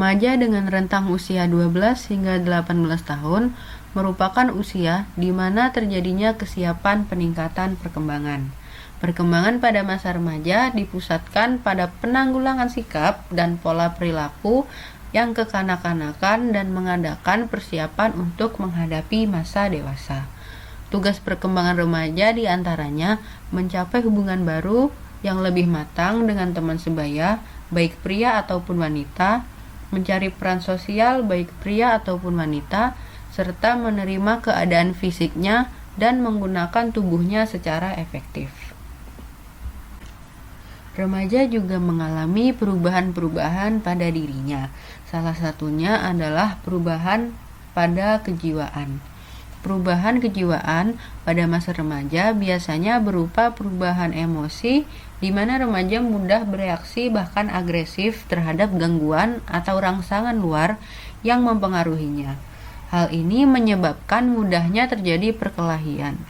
Remaja dengan rentang usia 12 hingga 18 tahun merupakan usia di mana terjadinya kesiapan peningkatan perkembangan. Perkembangan pada masa remaja dipusatkan pada penanggulangan sikap dan pola perilaku yang kekanak-kanakan dan mengadakan persiapan untuk menghadapi masa dewasa. Tugas perkembangan remaja diantaranya mencapai hubungan baru yang lebih matang dengan teman sebaya, baik pria ataupun wanita, mencari peran sosial baik pria ataupun wanita, serta menerima keadaan fisiknya dan menggunakan tubuhnya secara efektif. Remaja juga mengalami perubahan-perubahan pada dirinya. Salah satunya adalah perubahan pada kejiwaan. Perubahan kejiwaan pada masa remaja biasanya berupa perubahan emosi, di mana remaja mudah bereaksi bahkan agresif terhadap gangguan atau rangsangan luar yang mempengaruhinya. Hal ini menyebabkan mudahnya terjadi perkelahian.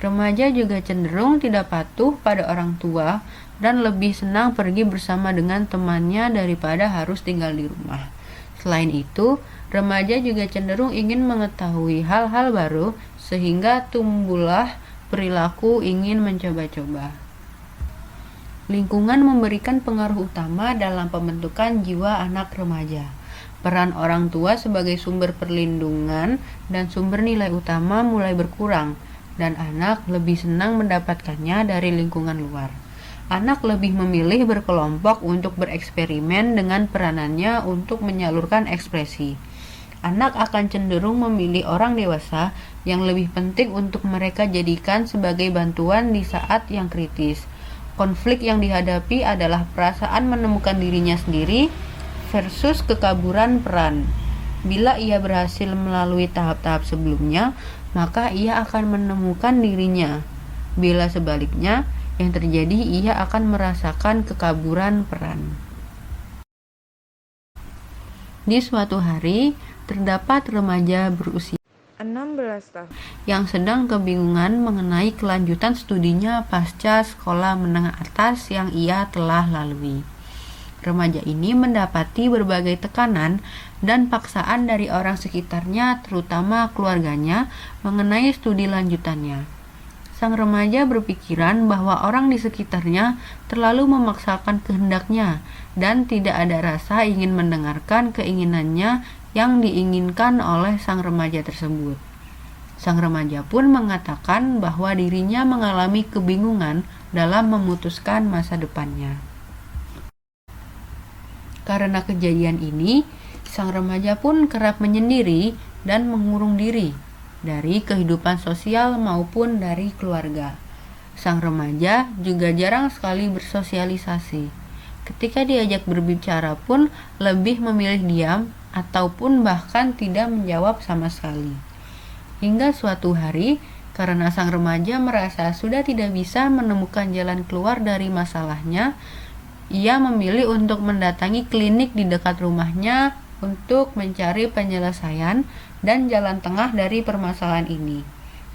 Remaja juga cenderung tidak patuh pada orang tua dan lebih senang pergi bersama dengan temannya daripada harus tinggal di rumah. Selain itu, remaja juga cenderung ingin mengetahui hal-hal baru sehingga tumbuhlah perilaku ingin mencoba-coba. Lingkungan memberikan pengaruh utama dalam pembentukan jiwa anak remaja. Peran orang tua sebagai sumber perlindungan dan sumber nilai utama mulai berkurang, dan anak lebih senang mendapatkannya dari lingkungan luar. Anak lebih memilih berkelompok untuk bereksperimen dengan peranannya untuk menyalurkan ekspresi. Anak akan cenderung memilih orang dewasa yang lebih penting untuk mereka jadikan sebagai bantuan di saat yang kritis. Konflik yang dihadapi adalah perasaan menemukan dirinya sendiri versus kekaburan peran. Bila ia berhasil melalui tahap-tahap sebelumnya, maka ia akan menemukan dirinya. Bila sebaliknya, yang terjadi ia akan merasakan kekaburan peran. Di suatu hari, terdapat remaja berusia 16 tahun yang sedang kebingungan mengenai kelanjutan studinya pasca sekolah menengah atas yang ia telah lalui. Remaja ini mendapati berbagai tekanan dan paksaan dari orang sekitarnya, terutama keluarganya, mengenai studi lanjutannya. Sang remaja berpikiran bahwa orang di sekitarnya terlalu memaksakan kehendaknya dan tidak ada rasa ingin mendengarkan keinginannya yang diinginkan oleh sang remaja tersebut. Sang remaja pun mengatakan bahwa dirinya mengalami kebingungan dalam memutuskan masa depannya. Karena kejadian ini, sang remaja pun kerap menyendiri dan mengurung diri dari kehidupan sosial maupun dari keluarga. Sang remaja juga jarang sekali bersosialisasi. Ketika diajak berbicara pun lebih memilih diam ataupun bahkan tidak menjawab sama sekali. Hingga suatu hari, karena sang remaja merasa sudah tidak bisa menemukan jalan keluar dari masalahnya, ia memilih untuk mendatangi klinik di dekat rumahnya untuk mencari penyelesaian dan jalan tengah dari permasalahan ini.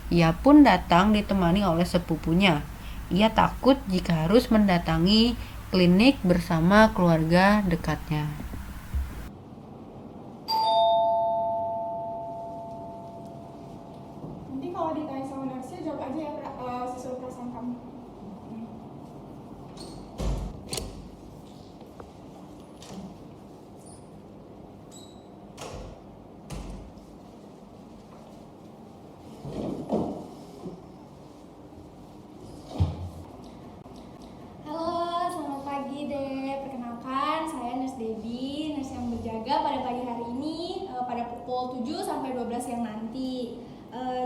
Ia pun datang ditemani oleh sepupunya. Ia takut jika harus mendatangi klinik bersama keluarga dekatnya. Nanti kalau ditanya sama nurse jawab aja ya sesuai perasaan kamu. Pukul 7 sampai 12 siang nanti.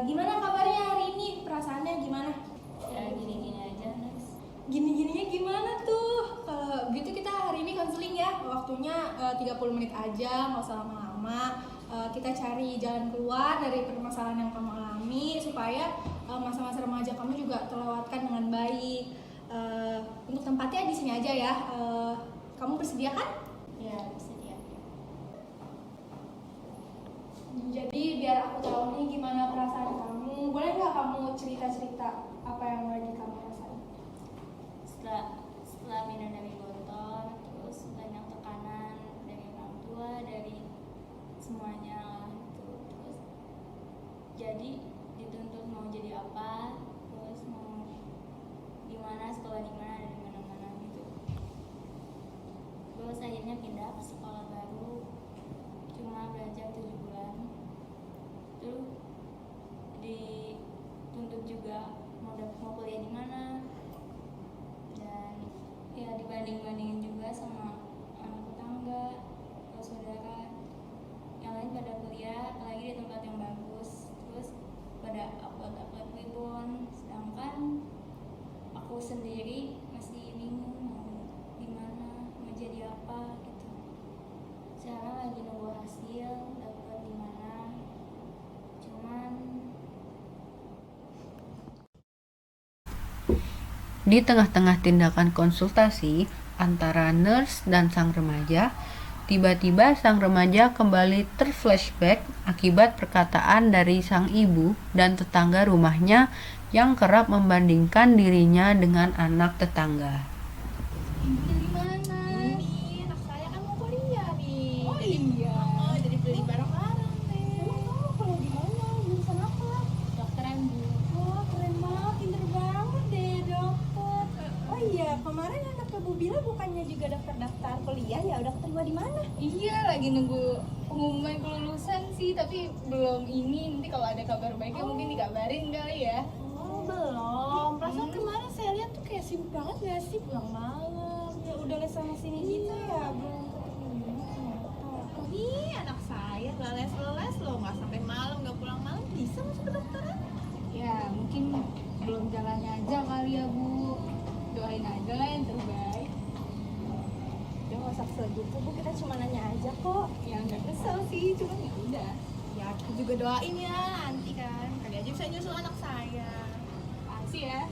Gimana kabarnya hari ini? Perasaannya gimana? Ya gini-gini aja, Nes. Gini-gininya gimana tuh? Kalau gitu kita hari ini konseling ya. Waktunya 30 menit aja, nggak usah lama-lama. Kita cari jalan keluar dari permasalahan yang kamu alami supaya masa-masa remaja kamu juga terlewatkan dengan baik. Untuk tempatnya di sini aja ya. Kamu bersedia kan? Ya, bersedia. Jadi biar aku tahu nih gimana perasaan kamu, boleh nggak kamu cerita-cerita apa yang lagi kamu rasain? Setelah minum dari botol, terus banyak tekanan dari orang tua, dari akhirnya pindah ke sekolah baru, cuma belajar 7 bulan. Terus dituntut juga mau kuliah di mana, dan ya dibanding-bandingin juga sama anak tetangga atau saudara yang lain pada kuliah, apalagi di tempat yang bagus, terus pada upload ribon, sedangkan aku sendiri masih bingung mau di mana, mau jadi apa gitu. Sekarang lagi nunggu hasil dapat di mana, cuman Di tengah-tengah tindakan konsultasi antara nurse dan sang remaja, tiba-tiba sang remaja kembali terflashback akibat perkataan dari sang ibu dan tetangga rumahnya yang kerap membandingkan dirinya dengan anak tetangga. Gimana? Nih, anak saya kan mau kuliah nih. Oh iya. Jadi beli barang-barang nih. Emang kamu kuliah di mana? Jurusan apa? dokteran Bu. Wah, keren banget, pinter banget deh dokter. Oh iya, kemarin anak Bu Bila bukannya juga daftar kuliah ya? Udah keterima di mana? Iya, lagi nunggu pengumuman kelulusan sih, tapi belum ini. Nanti kalau ada kabar baiknya mungkin dikabarin kali ya. Oh, belum. Perasaan kemarin saya lihat tuh kayak sibuk banget gak sih? Pulang malam, ya udah les sana sini gitu ya. Belum keterima. Nih, anak saya nggak les loh, nggak sampai malam, nggak pulang malam, bisa masuk ke dokteran? Ya, mungkin belum jalannya aja kali ya Bu. Doain aja lah yang terbaik. Ya nggak usah kesel gitu Bu, kita cuma nanya aja kok. Ya nggak kesel sih, cuma ya udah. Ya aku juga doain ya nanti kan, kali aja bisa nyusul anak saya. Pasti ya.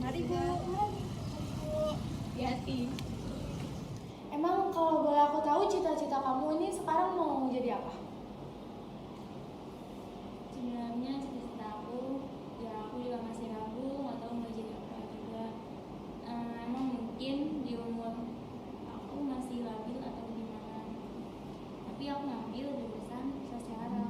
Mari Bu. Hati. Emang kalau boleh aku tahu cita-cita kamu ini sekarang mau jadi apa? Sebenarnya cita-cita aku, ya aku juga masih ragu, nggak tahu mau jadi apa juga. Emang mungkin di umur aku masih labil atau gimana, tapi aku ngambil jurusan sastra.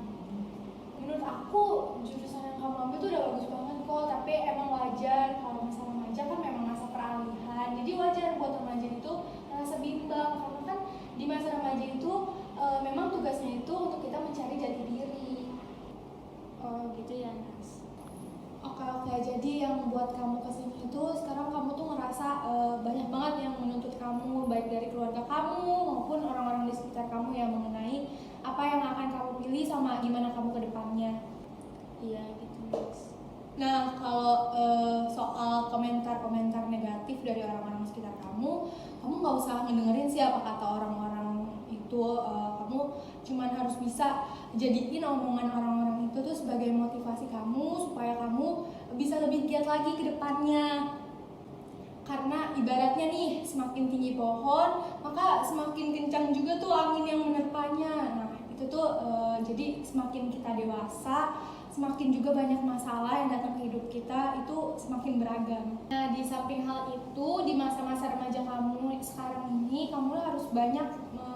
Menurut aku jurusan yang kamu ambil tuh udah bagus banget kok, tapi emang wajar kalau masa remaja kan memang masa peralihan, jadi wajar buat remaja itu merasa bimbang karena kan di masa remaja itu memang tugasnya itu untuk kita mencari jati diri. Oh gitu ya Nas. Oke, jadi yang buat kamu kesini itu sekarang kamu tuh ngerasa banyak banget yang menuntut kamu, baik dari keluarga kamu maupun orang-orang di sekitar kamu yang mengenai apa yang akan kamu pilih sama gimana kamu ke depannya. Iya gitu Nas. Nah, kalau soal komentar-komentar negatif dari orang-orang sekitar kamu nggak usah ngedengerin sih apa kata orang-orang itu. Kamu cuman harus bisa jadiin omongan orang-orang itu tuh sebagai motivasi kamu supaya kamu bisa lebih giat lagi ke depannya. Karena ibaratnya nih, semakin tinggi pohon, maka semakin kencang juga tuh angin yang menerpanya. Nah, itu tuh jadi semakin kita dewasa, semakin juga banyak masalah yang datang ke hidup kita itu semakin beragam. Nah, di samping hal itu, di masa-masa remaja kamu sekarang ini, kamu harus banyak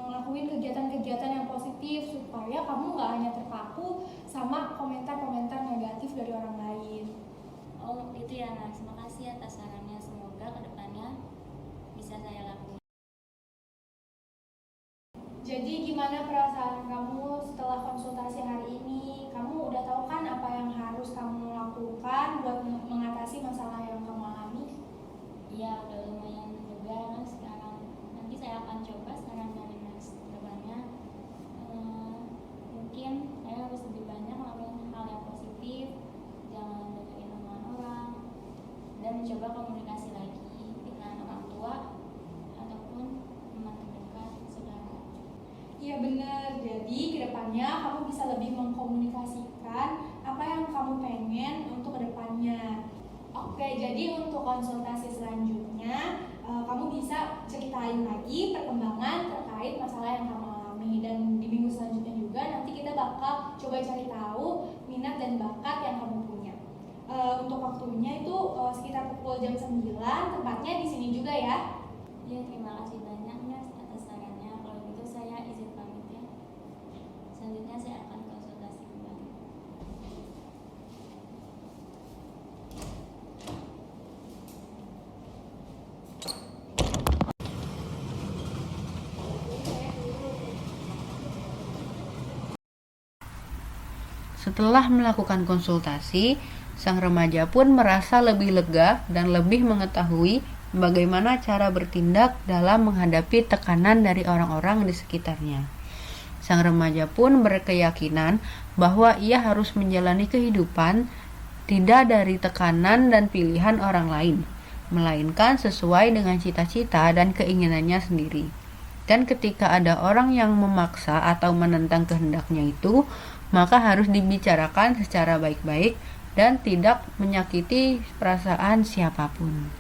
ngelakuin kegiatan-kegiatan yang positif supaya kamu nggak hanya terpaku sama komentar-komentar negatif dari orang lain. Oh itu ya Nas, makasih atas sarannya, semoga kedepannya bisa saya lakukan. Jadi gimana perasaan kamu setelah konsultasi hari ini? Kamu udah tahu kan apa yang harus kamu lakukan buat mengatasi masalah yang kamu alami? Iya udah lumayan juga Nas sekarang. Nanti saya akan coba saran dari Nas kedepannya. Mungkin saya harus lebih banyak ngelakuin hal yang positif, jangan dengerin omongan orang, dan mencoba komunikasi lagi dengan orang tua ataupun teman terdekat, saudara. Iya benar. Jadi kedepannya kamu bisa lebih mengkomunikasikan apa yang kamu pengen untuk kedepannya. Oke, jadi untuk konsultasi selanjutnya kamu bisa ceritain lagi perkembangan terkait masalah yang kamu alami, dan di minggu selanjutnya juga nanti kita bakal coba cari tahu minat dan bakat yang kamu punya. Untuk waktunya itu sekitar pukul jam 9, tempatnya di sini juga ya. Ya terima kasih banyak Nas atas sarannya. Kalau gitu saya izin pamit ya. Selanjutnya saya akan konsultasi kembali. Setelah melakukan konsultasi, sang remaja pun merasa lebih lega dan lebih mengetahui bagaimana cara bertindak dalam menghadapi tekanan dari orang-orang di sekitarnya. Sang remaja pun berkeyakinan bahwa ia harus menjalani kehidupan tidak dari tekanan dan pilihan orang lain, melainkan sesuai dengan cita-cita dan keinginannya sendiri. Dan ketika ada orang yang memaksa atau menentang kehendaknya itu, maka harus dibicarakan secara baik-baik dan tidak menyakiti perasaan siapapun.